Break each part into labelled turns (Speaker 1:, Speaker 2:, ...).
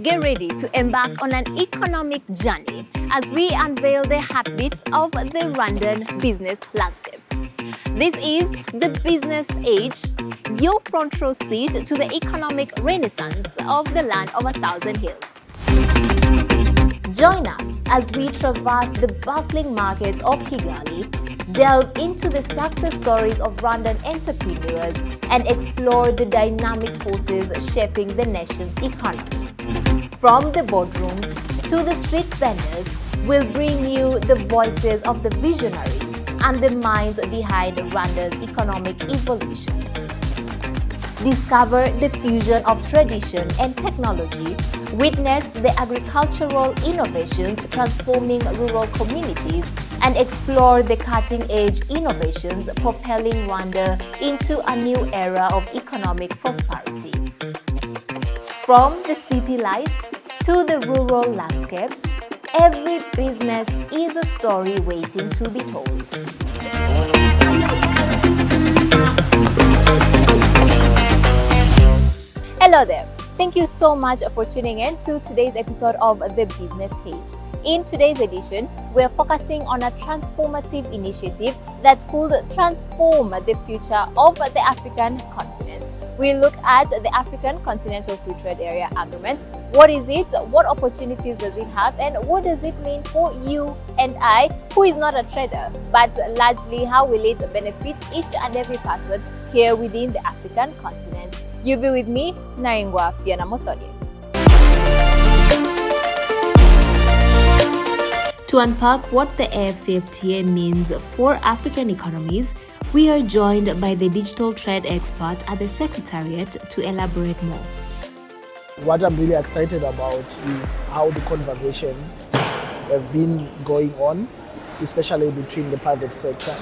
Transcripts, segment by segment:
Speaker 1: get ready to embark on an economic journey as we unveil the heartbeats of the Rwandan business landscapes. This is the Business Age, your front row seat to the economic renaissance of the land of 1,000 hills. Join us as we traverse the bustling markets of Kigali, delve into the success stories of Rwandan entrepreneurs, and explore the dynamic forces shaping the nation's economy. From the boardrooms to the street vendors, we'll bring you the voices of the visionaries and the minds behind Rwanda's economic evolution. Discover the fusion of tradition and technology, witness the agricultural innovations transforming rural communities, and explore the cutting-edge innovations propelling Rwanda into a new era of economic prosperity. From the city lights to the rural landscapes, every business is a story waiting to be told. Hello there. Thank you so much for tuning in to today's episode of The Business Page. In today's edition, we're focusing on a transformative initiative that could transform the future of the African continent. We'll look at the African Continental Free Trade Area Agreement. What is it? What opportunities does it have? And what does it mean for you and I, who is not a trader, but largely how will it benefit each and every person here within the African continent? You'll be with me, Naringwa Fiona Motoni. To unpack what the AfCFTA means for African economies, we are joined by the digital trade expert at the Secretariat to elaborate more.
Speaker 2: What I'm really excited about is how the conversation have been going on, especially between the private sector.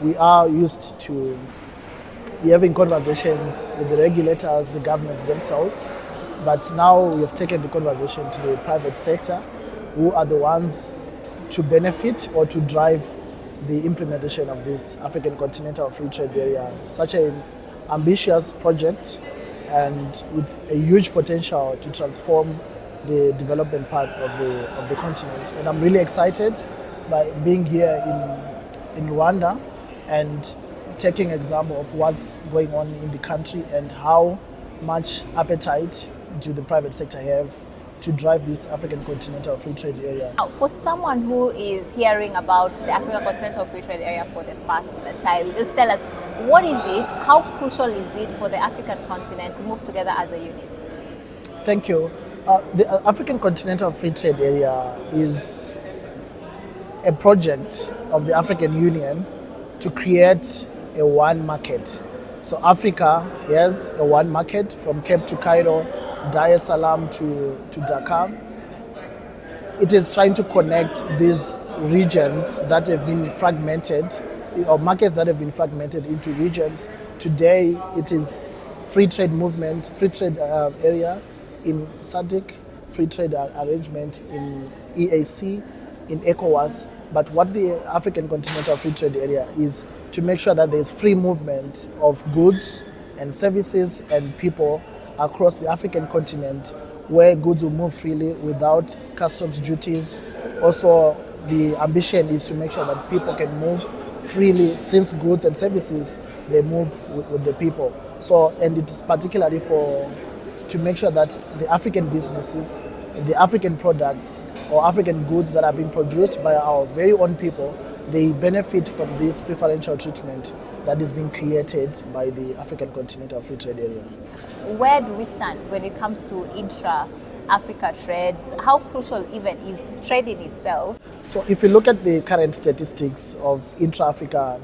Speaker 2: We are used to having conversations with the regulators, the governments themselves, but now we have taken the conversation to the private sector, who are the ones to benefit or to drive the implementation of this African Continental Free Trade Area. Such an ambitious project and with a huge potential to transform the development part of the continent. And I'm really excited by being here in Rwanda and taking example of what's going on in the country and how much appetite do the private sector have to drive this African Continental Free Trade Area.
Speaker 1: For someone who is hearing about the African Continental Free Trade Area for the first time, just tell us, what is it? How crucial is it for the African continent to move together as a unit?
Speaker 2: Thank you. The African Continental Free Trade Area is a project of the African Union to create a one market. So Africa has a one market from Cape to Cairo, Dar es Salaam to Dakar. It is trying to connect these regions that have been fragmented, or markets that have been fragmented into regions. Today it is free trade movement, free trade area in SADC, free trade arrangement in EAC, in ECOWAS. But what the African Continental Free Trade Area is to make sure that there is free movement of goods and services and people across the African continent, where goods will move freely without customs duties. Also, the ambition is to make sure that people can move freely, since goods and services, they move with the people. So, and it is particularly to make sure that the African businesses, the African products or African goods that are being produced by our very own people, they benefit from this preferential treatment that is being created by the African Continental Free Trade Area.
Speaker 1: Where do we stand when it comes to intra-Africa trade? How crucial even is trade in itself?
Speaker 2: So if you look at the current statistics of intra-Africa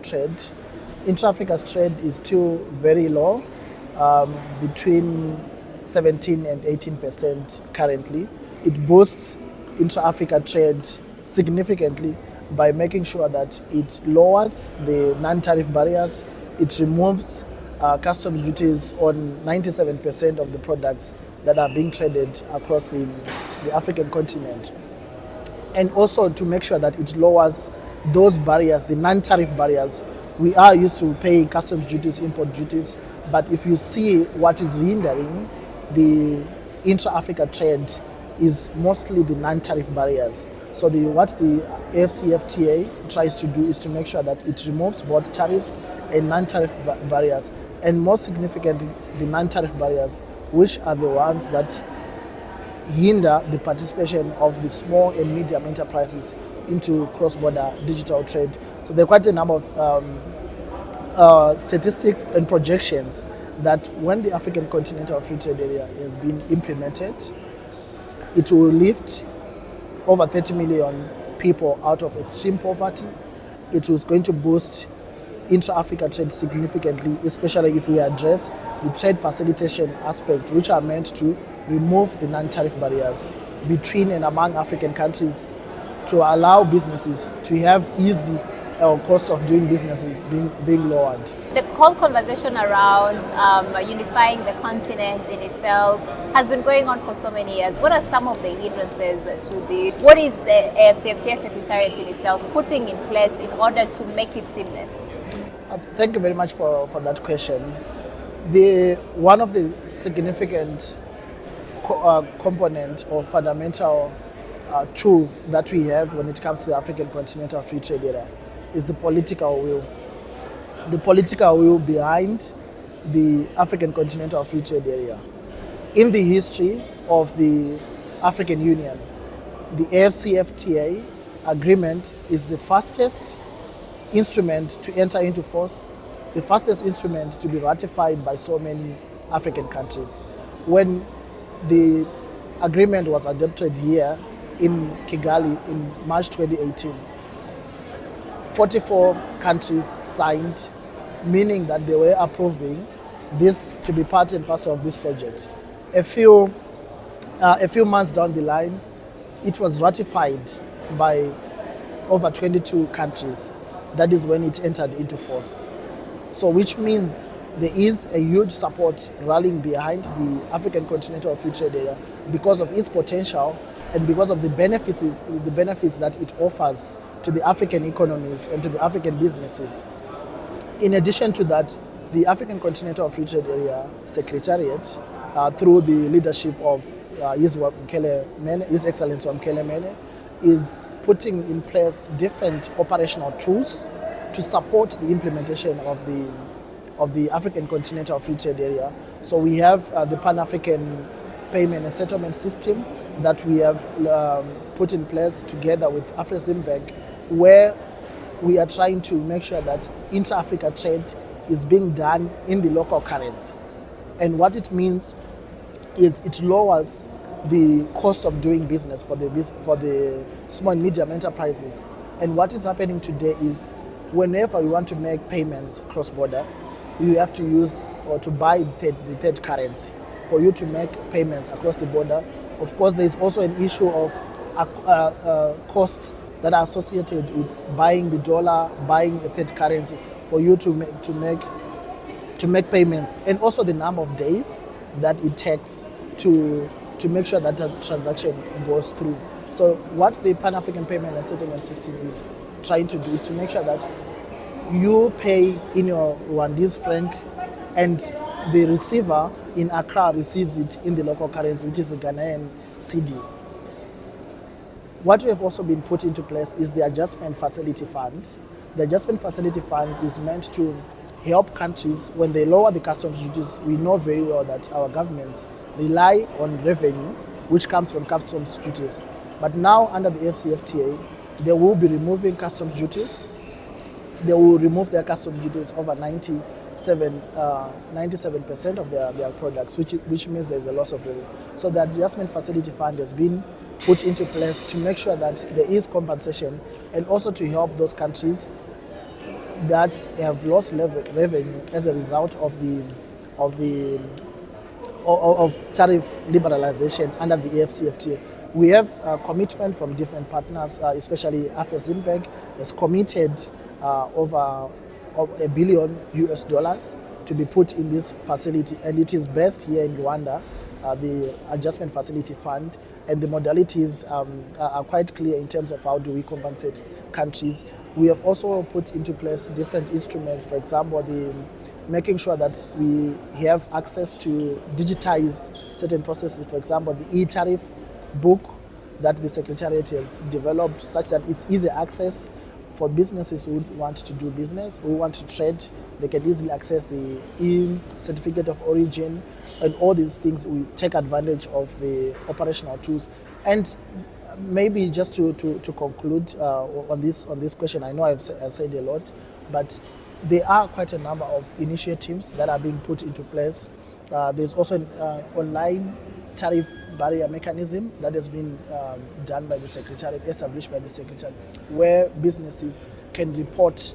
Speaker 2: trade is still very low, between 17 and 18% currently. It boosts intra-Africa trade significantly by making sure that it lowers the non-tariff barriers, it removes customs duties on 97% of the products that are being traded across the African continent. And also to make sure that it lowers those barriers, the non-tariff barriers. We are used to paying customs duties, import duties, but if you see what is hindering the intra-Africa trade is mostly the non-tariff barriers. So what the AfCFTA tries to do is to make sure that it removes both tariffs and non-tariff barriers, and most significantly the non-tariff barriers, which are the ones that hinder the participation of the small and medium enterprises into cross-border digital trade. So there are quite a number of statistics and projections that when the African Continental Free Trade Area has been implemented, it will lift over 30 million people out of extreme poverty. It was going to boost intra-Africa trade significantly, especially if we address the trade facilitation aspect, which are meant to remove the non-tariff barriers between and among African countries to allow businesses to have easy cost of doing business being lowered.
Speaker 1: The whole conversation around unifying the continent in itself has been going on for so many years. What are some of the hindrances to what is the AfCFTA Secretariat in itself putting in place in order to make it seamless?
Speaker 2: Thank you very much for that question. One of the significant component or fundamental tool that we have when it comes to the African Continental Free Trade Area is the political will. The political will behind the African Continental Free Trade Area. In the history of the African Union, the AfCFTA agreement is the fastest instrument to enter into force, the fastest instrument to be ratified by so many African countries. When the agreement was adopted here in Kigali in March 2018, 44 countries signed, meaning that they were approving this to be part and parcel of this project. A few months down the line, it was ratified by over 22 countries. That is when it entered into force. So which means there is a huge support rallying behind the African Continental Free Trade Area because of its potential and because of the benefits that it offers to the African economies and to the African businesses. In addition to that, the African Continental Free Trade Area Secretariat, through the leadership of His Excellency Wamkele Mene, is putting in place different operational tools to support the implementation of the African Continental Free Trade Area. So we have the Pan-African Payment and Settlement System that we have put in place together with AfroZimbank, where we are trying to make sure that intra-Africa trade is being done in the local currency. And what it means is it lowers the cost of doing business for the small and medium enterprises. And what is happening today is whenever you want to make payments cross-border, you have to use or to buy the third currency for you to make payments across the border. Of course, there is also an issue of costs that are associated with buying the dollar, buying a third currency for you to make payments, and also the number of days that it takes to make sure that the transaction goes through. So what the Pan-African Payment and Settlement System is trying to do is to make sure that you pay in your Rwandese franc and the receiver in Accra receives it in the local currency, which is the Ghanaian cedi. What we have also been put into place is the Adjustment Facility Fund. The Adjustment Facility Fund is meant to help countries when they lower the customs duties. We know very well that our governments rely on revenue, which comes from customs duties. But now under the AfCFTA, they will be removing customs duties. They will remove their customs duties over 97% of their products, which means there's a loss of revenue. So the Adjustment Facility Fund has been put into place to make sure that there is compensation and also to help those countries that have lost revenue as a result of tariff liberalization under the AfCFTA. We have a commitment from different partners, especially AfroZimbank has committed over $1 billion to be put in this facility, and it is based here in Rwanda, the Adjustment Facility Fund, and the modalities are quite clear in terms of how do we compensate countries. We have also put into place different instruments, for example, making sure that we have access to digitize certain processes, for example, the e-tariff book that the Secretariat has developed such that it's easy access for businesses who want to do business, who want to trade. They can easily access the certificate of origin, and all these things will take advantage of the operational tools. And maybe just to conclude on this question, I know I've said a lot, but there are quite a number of initiatives that are being put into place. There's also an online tariff barrier mechanism that has been done by the Secretariat, established by the Secretariat, where businesses can report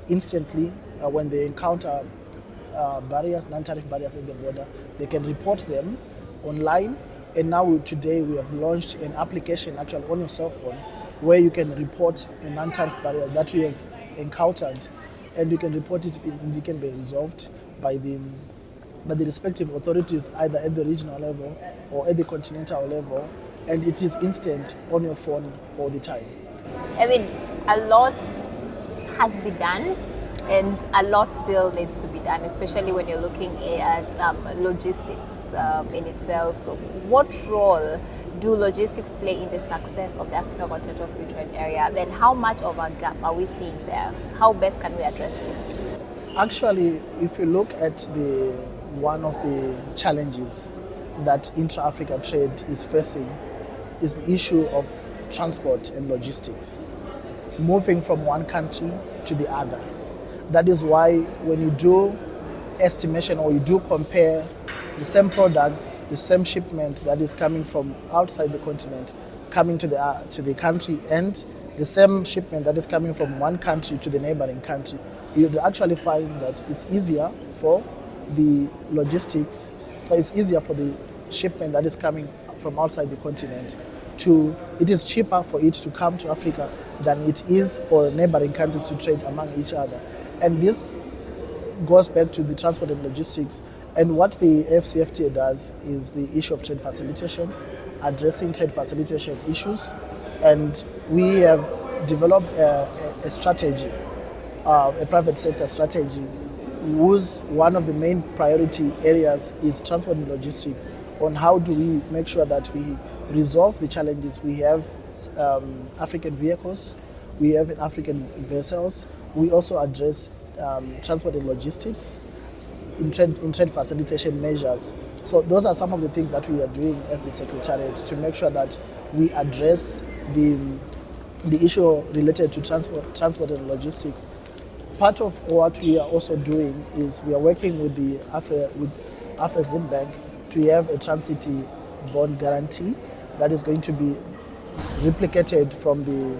Speaker 2: instantly when they encounter barriers, non-tariff barriers at the border. They can report them online. And now today we have launched an application actually on your cell phone where you can report a non-tariff barrier that you have encountered, and you can report it, and it can be resolved by the respective authorities either at the regional level or at the continental level, and it is instant on your phone all the time.
Speaker 1: I mean, a lot has been done, and a lot still needs to be done, especially when you're looking at logistics in itself. So what role do logistics play in the success of the African Continental Free Trade Area? Then how much of a gap are we seeing there? How best can we address this?
Speaker 2: Actually, if you look at one of the challenges that intra-Africa trade is facing is the issue of transport and logistics, moving from one country to the other. That is why when you do estimation or you do compare the same products, the same shipment that is coming from outside the continent, coming to the country, and the same shipment that is coming from one country to the neighboring country, you actually find that it's easier for the logistics, it's easier for the shipment that is coming from outside the continent it is cheaper for it to come to Africa than it is for neighboring countries to trade among each other. And this goes back to the transport and logistics. And what the AfCFTA does is the issue of trade facilitation, addressing trade facilitation issues. And we have developed a strategy, a private sector strategy, whose one of the main priority areas is transport and logistics, on how do we make sure that we resolve the challenges. We have African vehicles, we have African vessels. We also address transport and logistics in trade facilitation measures. So those are some of the things that we are doing as the Secretariat to make sure that we address the issue related to transport and logistics. Part of what we are also doing is we are working with the AfroZim to have a transit bond guarantee that is going to be replicated from the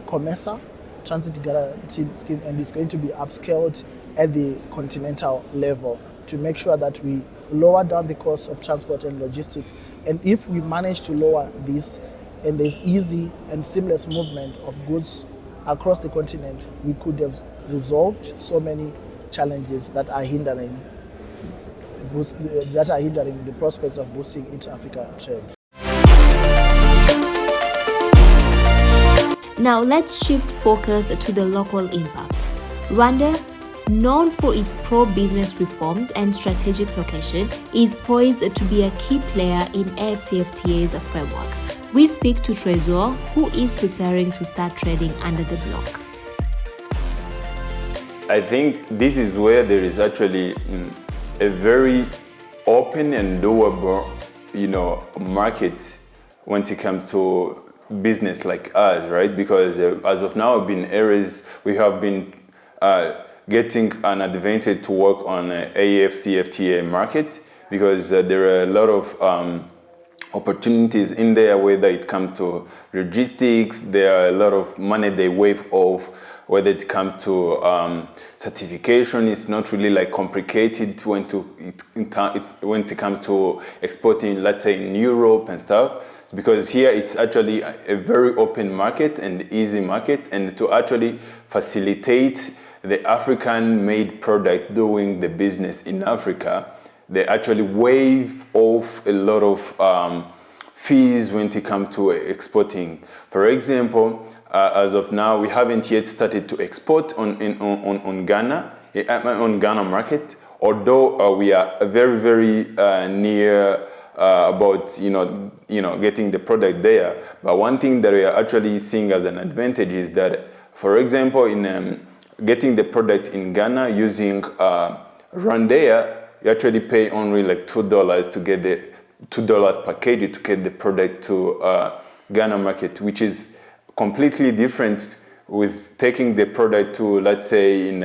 Speaker 2: COMESA transit guarantee scheme, and it's going to be upscaled at the continental level to make sure that we lower down the cost of transport and logistics. And if we manage to lower this, and there's easy and seamless movement of goods across the continent, we could have resolved so many challenges that are hindering the prospect of boosting intra-Africa trade.
Speaker 3: Now let's shift focus to the local impact. Rwanda, known for its pro-business reforms and strategic location, is poised to be a key player in AfCFTA's framework. We speak to Trésor, who is preparing to start trading under the bloc.
Speaker 4: I think this is where there is actually a very open and doable, market when it comes to business like us, right? Because as of now, in areas we have been getting an advantage to work on AfCFTA market, because there are a lot of opportunities in there, whether it comes to logistics, there are a lot of money they waive off. Whether it comes to certification, it's not really like complicated when it comes to exporting, let's say in Europe and stuff. Because here it's actually a very open market and easy market, and to actually facilitate the African-made product doing the business in Africa, they actually waive off a lot of fees when it comes to exporting. For example, as of now, we haven't yet started to export on Ghana market, although we are very, very near about getting the product there. But one thing that we are actually seeing as an advantage is that, for example, in getting the product in Ghana using Rwanda, you actually pay only like $2 to get the $2 per kg to get the product to Ghana market, which is completely different with taking the product to, let's say, in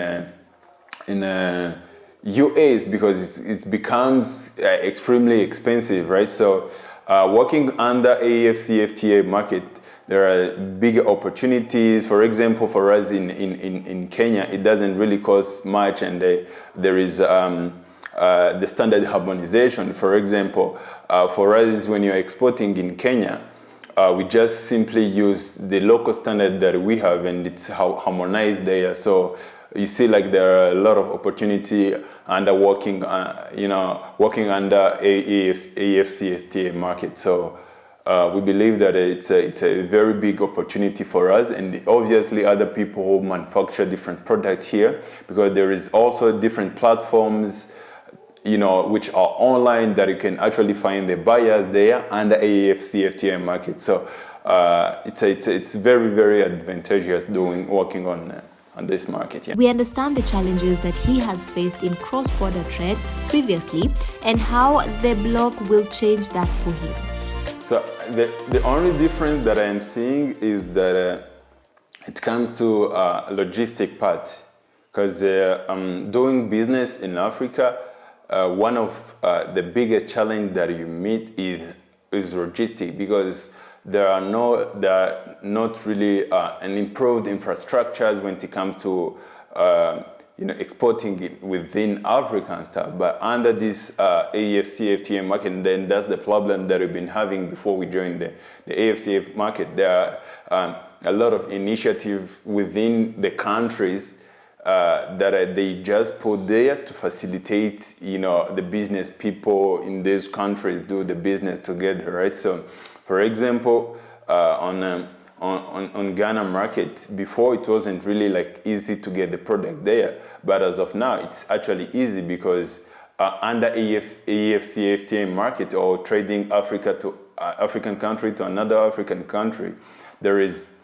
Speaker 4: US, because it becomes extremely expensive, right? So working under AfCFTA market, there are bigger opportunities. For example, for us in Kenya, it doesn't really cost much, and there is the standard harmonization. For example, for us, when you're exporting in Kenya, we just simply use the local standard that we have, and it's harmonized there. So you see, like, there are a lot of opportunity under working under AfCFTA market. So we believe that it's a very big opportunity for us, and obviously other people who manufacture different products here, because there is also different platforms, which are online, that you can actually find the buyers there under AfCFTA market. So it's very, very advantageous working on this market. Yeah.
Speaker 3: We understand the challenges that he has faced in cross-border trade previously and how the bloc will change that for him.
Speaker 4: So the only difference that I am seeing is that it comes to logistic part, because doing business in Africa, one of the biggest challenge that you meet is logistic, because there are not really an improved infrastructures when it comes to exporting it within Africa and stuff. But under this AfCFTA market, then that's the problem that we've been having before we joined the AfCFTA market. There are a lot of initiatives within the countries that they just put there to facilitate, the business people in these countries do the business together, right? So, for example, on Ghana market, before it wasn't really like easy to get the product there, but as of now, it's actually easy, because under AfCFTA market, or trading African country to another African country, there is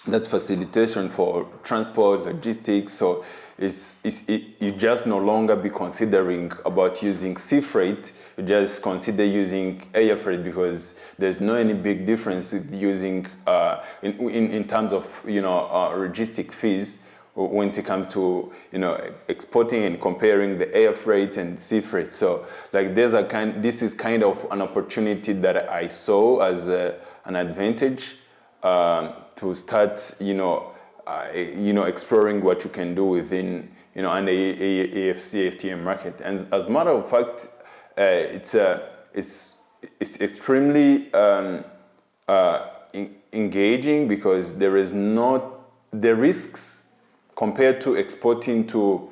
Speaker 4: that facilitation for transport, logistics. So you just no longer be considering about using sea freight, you just consider using air freight, because there's no any big difference with using in terms of logistic fees when it comes to exporting and comparing the air freight and sea freight. So like this is kind of an opportunity that I saw as an advantage to start exploring what you can do within under AfCFTA market. And as a matter of fact, it's extremely engaging, because there is not the risks compared to exporting to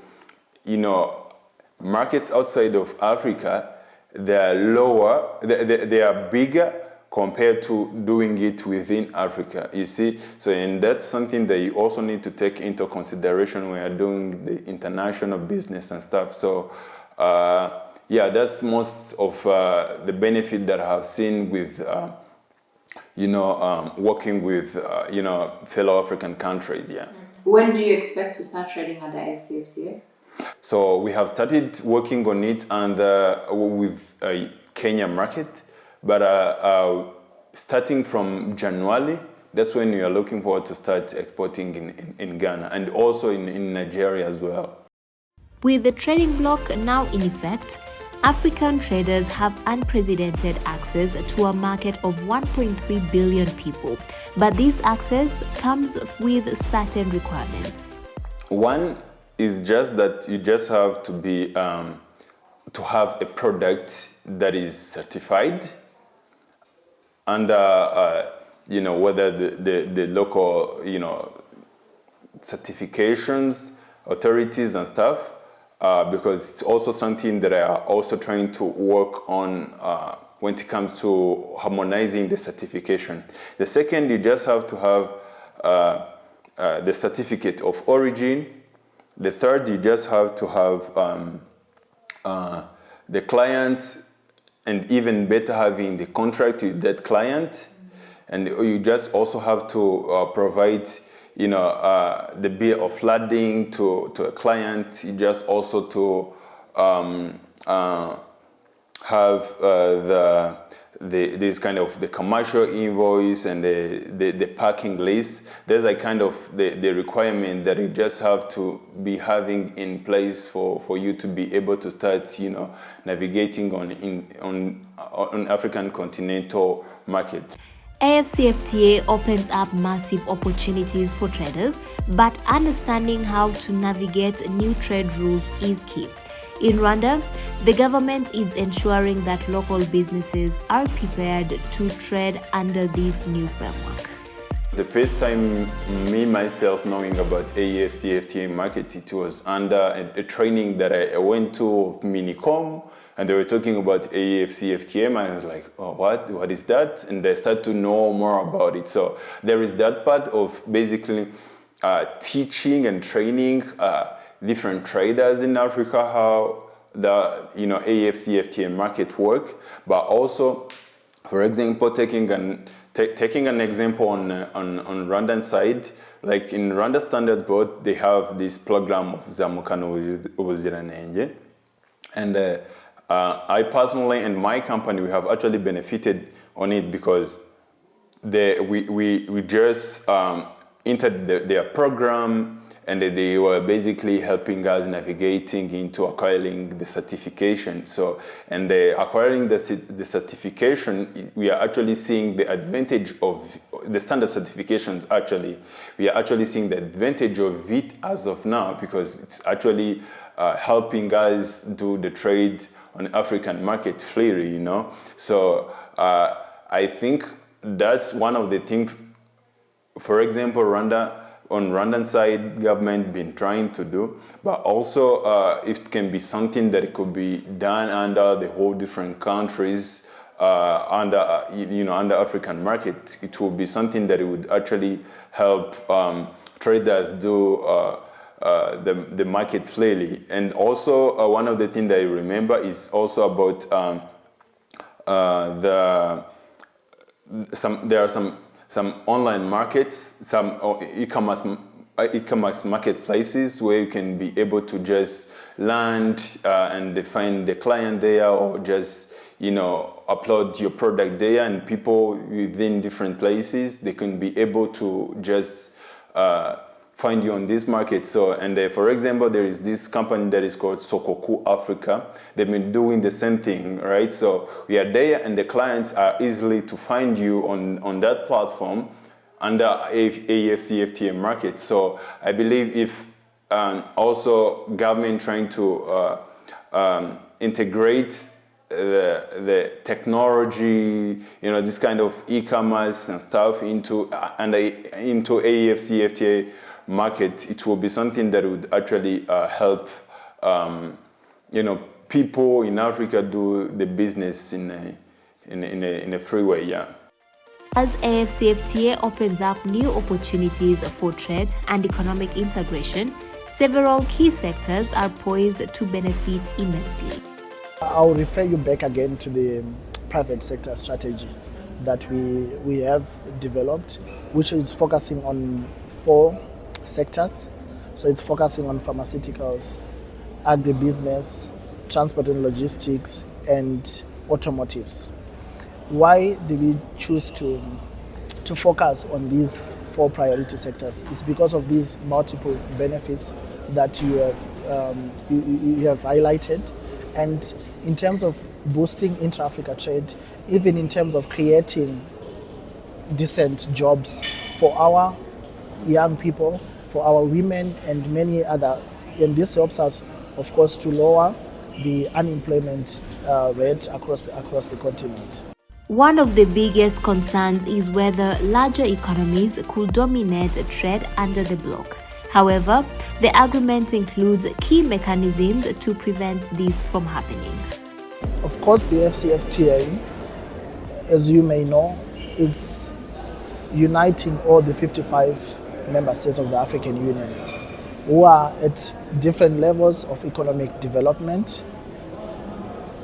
Speaker 4: market outside of Africa. They are lower, they are bigger compared to doing it within Africa, you see. So, and that's something that you also need to take into consideration when you're doing the international business and stuff. So, yeah, that's most of the benefit that I have seen with, working with, fellow African countries, yeah.
Speaker 1: When do you expect to start trading under AfCFTA?
Speaker 4: So we have started working on it with Kenya market. But starting from January, that's when we are looking forward to start exporting in Ghana, and also in Nigeria as well.
Speaker 3: With the trading bloc now in effect, African traders have unprecedented access to a market of 1.3 billion people. But this access comes with certain requirements.
Speaker 4: One is just that you just have to be to have a product that is certified under whether the local certifications, authorities and stuff, because it's also something that I are also trying to work on when it comes to harmonizing the certification. The second, you just have to have the certificate of origin. The third, you just have to have the client and even better having the contract with that client. And you just also have to provide, the bill of lading to a client. You just also to have this kind of the commercial invoice and the parking list. There's a kind of the requirement that you just have to be having in place for you to be able to start, navigating on African continental market.
Speaker 3: AfCFTA opens up massive opportunities for traders, but understanding how to navigate new trade rules is key. In Rwanda, the government is ensuring that local businesses are prepared to trade under this new framework.
Speaker 4: The first time me myself knowing about AfCFTA market, it was under a training that I went to of Minicom, and they were talking about AfCFTA, and I was like, oh, what is that? And I started to know more about it. So there is that part of basically teaching and training different traders in Africa how the AfCFTA market work, but also, for example, taking an example on Rwandan side, like in Rwanda Standards Board, they have this program of Zamukano Ubuziranenge, and I personally and my company, we have actually benefited on it because we just entered their program, and they were basically helping us navigating into acquiring the certification. So, and acquiring the certification, we are actually seeing the advantage of the standard certifications. Actually, we are actually seeing the advantage of it as of now, because it's actually helping us do the trade on African market freely, So I think that's one of the things. For example, on Rwandan side, government been trying to do, but also it can be something that it could be done under the whole different countries, under African market. It will be something that it would actually help traders do the market freely. And also one of the things that I remember is also about there are some online markets, some e-commerce marketplaces where you can be able to just land and define the client there, or just upload your product there, and people within different places, they can be able to just find you on this market. So, and for example, there is this company that is called Sokoku Africa. They've been doing the same thing, right? So we are there, and the clients are easily to find you on that platform under AfCFTA market. So I believe if also government trying to integrate the technology, this kind of e-commerce and stuff into AfCFTA market, it will be something that would actually help people in Africa do the business in a free way. Yeah.
Speaker 3: As AfCFTA opens up new opportunities for trade and economic integration, several key sectors are poised to benefit immensely.
Speaker 2: I'll refer you back again to the private sector strategy that we have developed, which is focusing on 4 sectors. So it's focusing on pharmaceuticals, agribusiness, transport and logistics, and automotives. Why do we choose to focus on these 4 priority sectors? It's because of these multiple benefits that you have highlighted, and in terms of boosting intra-Africa trade, even in terms of creating decent jobs for our young people, for our women, and many other. And this helps us, of course, to lower the unemployment rate across the continent.
Speaker 3: One of the biggest concerns is whether larger economies could dominate trade under the bloc. However, the agreement includes key mechanisms to prevent this from happening.
Speaker 2: Of course, the AfCFTA, as you may know, it's uniting all the 55 member states of the African Union who are at different levels of economic development.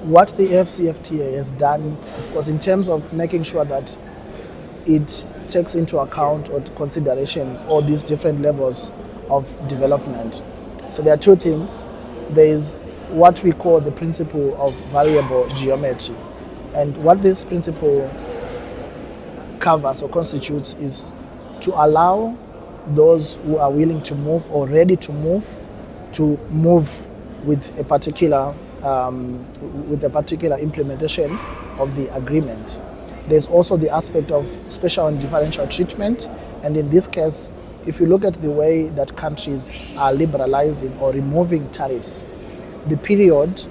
Speaker 2: what the AfCFTA has done, of course, in terms of making sure that it takes into account or consideration all these different levels of development. So there are two things. There is what we call the principle of variable geometry. And what this principle covers or constitutes is to allow those who are willing to move or ready to move with a particular implementation of the agreement. There's also the aspect of special and differential treatment, and in this case, if you look at the way that countries are liberalizing or removing tariffs, the period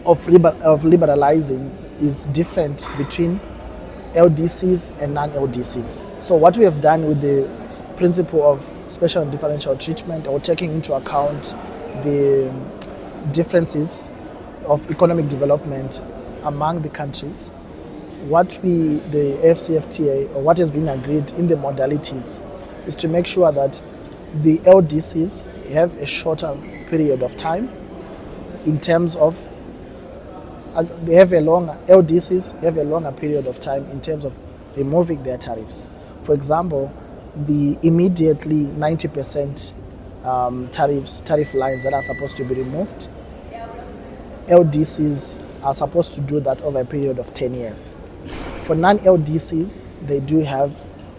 Speaker 2: of liberalizing is different between LDCs and non-LDCs. So what we have done with the principle of special and differential treatment, or taking into account the differences of economic development among the countries, the AfCFTA, or what has been agreed in the modalities, is to make sure that the LDCs have a shorter period of time in terms of LDCs have a longer period of time in terms of removing their tariffs. For example, the immediately 90% tariff lines that are supposed to be removed, LDCs are supposed to do that over a period of 10 years. For non-LDCs, they do have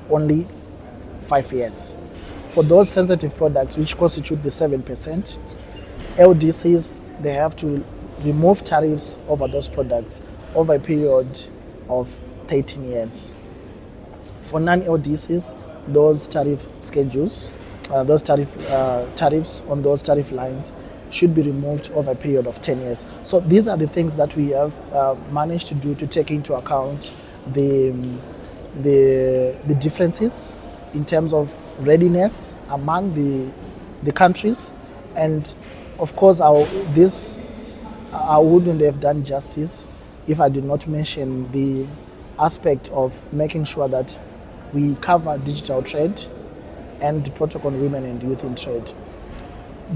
Speaker 2: only 5 years. For those sensitive products, which constitute the 7%, LDCs, they have to remove tariffs over those products over a period of 13 years. For non-LDCs, those tariff schedules, tariffs on those tariff lines should be removed over a period of 10 years. So these are the things that we have managed to do to take into account the differences in terms of readiness among the countries. And of course, I wouldn't have done justice if I did not mention the aspect of making sure that we cover digital trade and the protocol on women and youth in trade.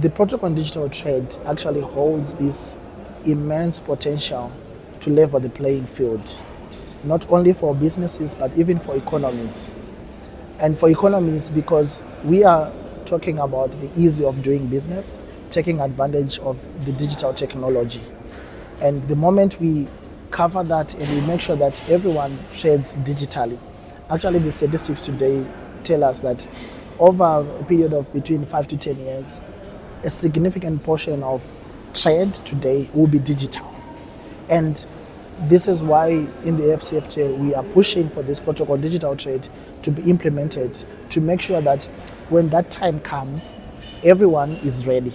Speaker 2: The protocol on digital trade actually holds this immense potential to level the playing field, not only for businesses but even for economies. And for economies, because we are talking about the ease of doing business, taking advantage of the digital technology. And the moment we cover that and we make sure that everyone trades digitally, actually the statistics today tell us that over a period of between 5 to 10 years, a significant portion of trade today will be digital. And this is why in the AfCFTA we are pushing for this protocol digital trade to be implemented, to make sure that when that time comes, everyone is ready.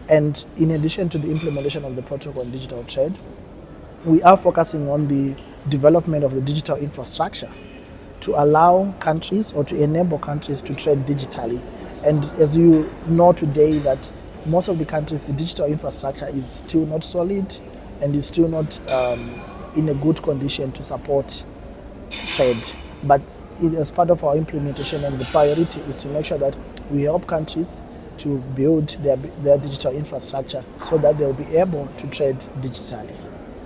Speaker 2: And in addition to the implementation of the protocol on digital trade, we are focusing on the development of the digital infrastructure to allow countries or to enable countries to trade digitally. And as you know today, that most of the countries, the digital infrastructure is still not solid and is still not in a good condition to support trade. But as part of our implementation, and the priority is to make sure that we help countries to build their digital infrastructure so that they'll be able to trade digitally.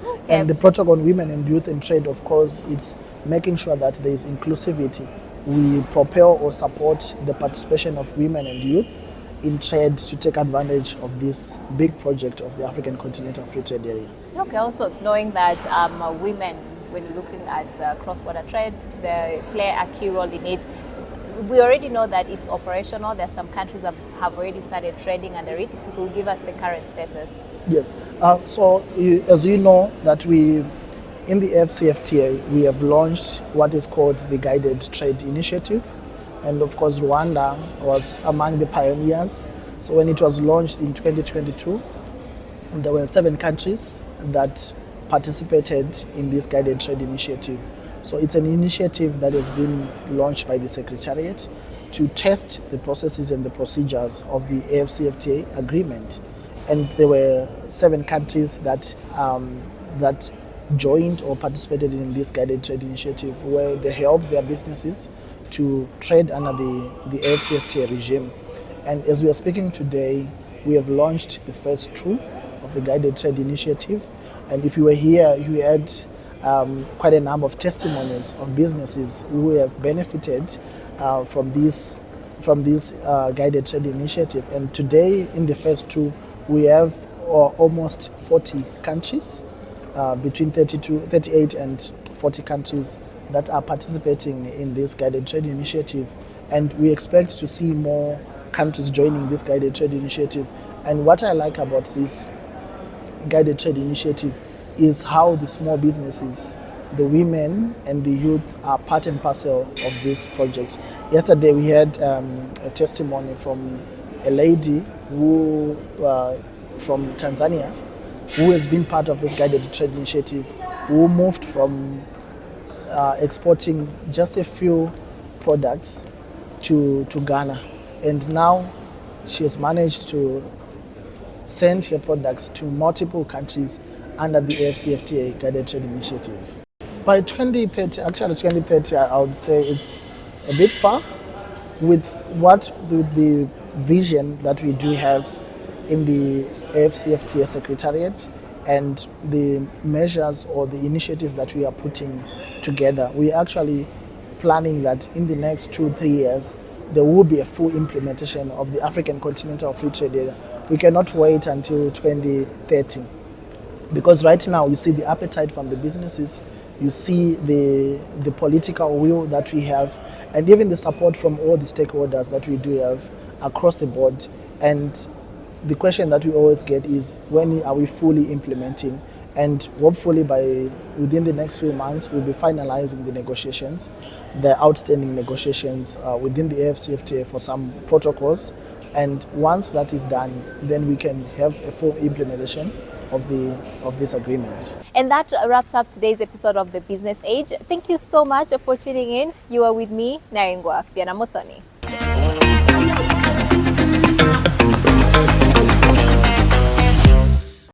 Speaker 2: Okay. And the protocol on women and youth in trade, of course, it's making sure that there is inclusivity. We propel or support the participation of women and youth in trade to take advantage of this big project of the African Continental Free Trade Area.
Speaker 1: Okay, also knowing that women, when looking at cross-border trades, they play a key role in it. We already know that it's operational. There are some countries that have already started trading under it. If you could give us the current status.
Speaker 2: Yes. As you know, that in the AfCFTA, we have launched what is called the Guided Trade Initiative. And of course, Rwanda was among the pioneers. So when it was launched in 2022, there were 7 countries that participated in this Guided Trade Initiative. So it's an initiative that has been launched by the Secretariat to test the processes and the procedures of the AfCFTA agreement. And there were 7 countries that joined or participated in this Guided Trade Initiative, where they helped their businesses to trade under the AfCFTA regime. And as we are speaking today, we have launched the first 2 of the Guided Trade Initiative. And if you were here, you had quite a number of testimonies of businesses who have benefited from this guided trade initiative. And today, in the phase 2, we have almost 40 countries, between 38 and 40 countries that are participating in this guided trade initiative. And we expect to see more countries joining this guided trade initiative. And what I like about this guided trade initiative is how the small businesses, the women and the youth are part and parcel of this project. Yesterday we had a testimony from a lady who from Tanzania who has been part of this guided trade initiative, who moved from exporting just a few products to Ghana, and now she has managed to send her products to multiple countries under the AfCFTA guided trade initiative. By 2030, actually 2030, I would say it's a bit far with the vision that we do have in the AfCFTA Secretariat and the measures or the initiatives that we are putting together. We are actually planning that in the next 2-3 years, there will be a full implementation of the African Continental Free Trade Area. We cannot wait until 2030 because right now you see the appetite from the businesses, you see the political will that we have, and even the support from all the stakeholders that we do have across the board. And the question that we always get is, when are we fully implementing? And hopefully within the next few months, we'll be finalizing the negotiations, the outstanding negotiations within the AfCFTA for some protocols. And once that is done, then we can have a full implementation of this agreement.
Speaker 1: And that wraps up today's episode of The Business Age. Thank you so much for tuning in. You are with me, Naringwa Fiana Muthoni.